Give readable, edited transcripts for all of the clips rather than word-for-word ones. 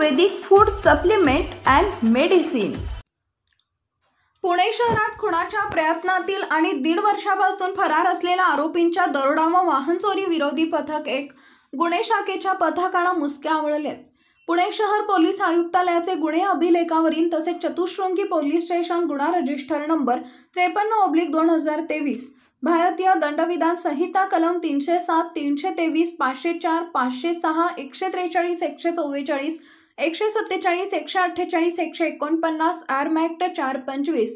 Ayurvedic food supplement and medicine. Pune शहरात खुनाच्या प्रयत्नातील आणि 1.5 वर्षापासून फरार असलेल्या आरोपींच्या दरोडा व वाहन चोरी विरोधी पथक एक गुन्हे शाखेच्या पथकाला मुसक्या आवळलेत। पुणे शहर पोलीस आयुक्तालयाचे गुन्हे अभिलेखावरील तसेच चतुश्रृंगी पोलीस स्टेशन गुन्हा रजिस्टर नंबर 53/2023 भारतीय दंडविधान संहिता कलम 307, 323, 504, 506, 143, 144, 147, 148, 149 आर्म ॲक्ट 425,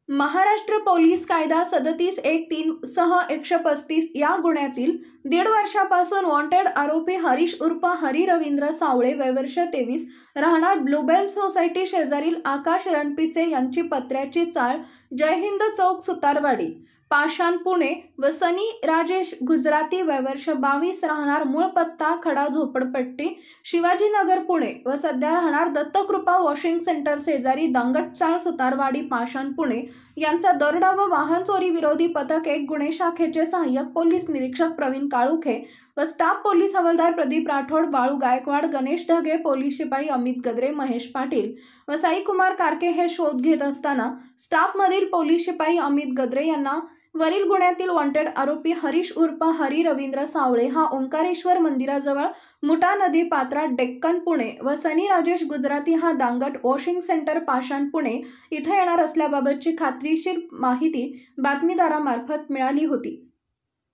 महाराष्ट्र पोलीस कायदा 37(1)(3) सह 135 या गुन्ह्यातील 1.5 वर्षापासून वॉन्टेड आरोपी हरीश उर्फ हरी रवींद्र सावळे वय वर्ष 23 राहणार ब्लूबेल सोसायटी शेजारील आकाश रणपिसे यांची पत्र्याची चाळ जय हिंद चौक सुतारवाडी पाषाण पुणे व सनी राजेश गुजराती वय वर्ष 22 राहणार मूळ पत्ता खडा झोपडपट्टी शिवाजीनगर पुणे व सध्या राहणार दत्तकृपा वॉशिंग सेंटर शेजारी दांगटचाळ सुतारवाडी पाषाण पुणे यांचा दरोडा व वाहन चोरी विरोधी पथक एक गुन्हे शाखेचे सहाय्यक पोलीस निरीक्षक प्रवीण काळुखे व स्टाफ पोलीस हवालदार प्रदीप राठोड, बाळू गायकवाड, गणेश ढगे, पोलीस शिपाई अमित गद्रे, महेश पाटील व साईकुमार कारके हे शोध घेत असताना स्टाफमधील पोलीस शिपाई अमित गद्रे यांना वरील गुन्ह्यातील वॉन्टेड आरोपी हरीश उर्फ हरी रवींद्र सावळे हा ओंकारेश्वर मंदिराजवळ मुठा नदी पात्रात डेक्कन पुणे व सनी राजेश गुजराती हा दांगट वॉशिंग सेंटर पाषाण पुणे इथे येणार असल्याबाबतची खात्रीशीर माहिती बातमीदारामार्फत मिळाली होती।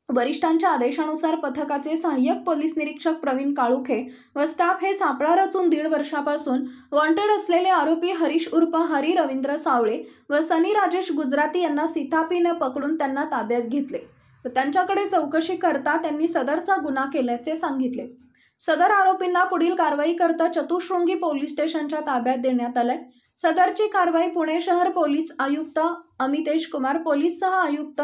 वरिष्ठांच्या आदेशानुसार पथकाचे सहाय्यक पोलीस निरीक्षक प्रवीण काळुखे व स्टाफ हे सापळा रचून 1.5 वर्षापासून वॉन्टेड असलेले आरोपी हरीश उर्फ हरी रवींद्र सावळे व सनी राजेश गुजराती यांना सिथापीने पकडून त्यांना ताब्यात घेतले व त्यांच्याकडे चौकशी करता त्यांनी सदरचा गुन्हा केल्याचे सांगितले। सदर आरोपींना पुढील कारवाई करता चतुश्रृंगी पोलीस स्टेशनच्या ताब्यात देण्यात आले। सदरची कारवाई पुणे शहर पोलीस आयुक्त अमितेश कुमार, पोलीस सह आयुक्त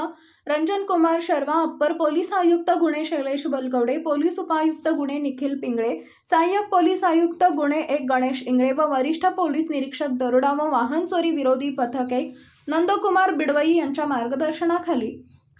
रंजन कुमार शर्मा, अप्पर पोलीस आयुक्त गुन्हे शैलेश बलकवडे, पोलीस उपायुक्त गुन्हे निखिल पिंगळे, सहाय्यक पोलीस आयुक्त गुन्हे 1 गणेश इंगळे व वरिष्ठ पोलीस निरीक्षक दरोडा व वाहन चोरी विरोधी पथक 1 नंदकुमार बिडवई यांच्या मार्गदर्शनाखाली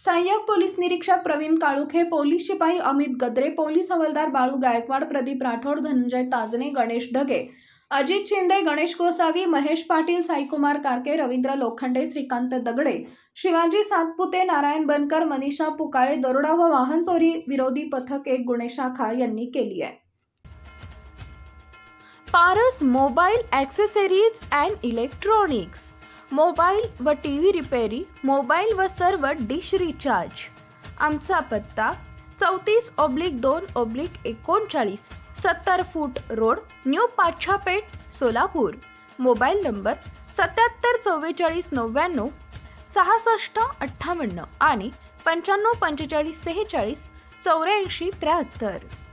सहाय्यक पोलीस निरीक्षक प्रवीण काळुखे, पोलीस शिपाई अमित गद्रे, पोलीस हवालदार बाळू गायकवाड, प्रदीप राठोड, धनंजय ताजने, गणेश ढगे, अजित शिंदे, गणेश गोसावी, महेश पाटील, साईकुमार कारके, रवींद्र लोखंडे, श्रीकांत दगडे, शिवाजी सातपुते, नारायण बनकर, मनीषा पुकाळे दरोडा व वाहन चोरी विरोधी पथक एक गुन्हे शाखा यांनी केली आहे। Paras mobile accessories and electronics, mobile व टीव्ही रिपेरी, मोबाईल व सर्व डिश रिचार्ज। आमचा पत्ता 34/2/39 70 फूट road, new Pachhapeth, Solapur. Mobile number 77 44 99 66 58 आणि 95 45 46 84 73।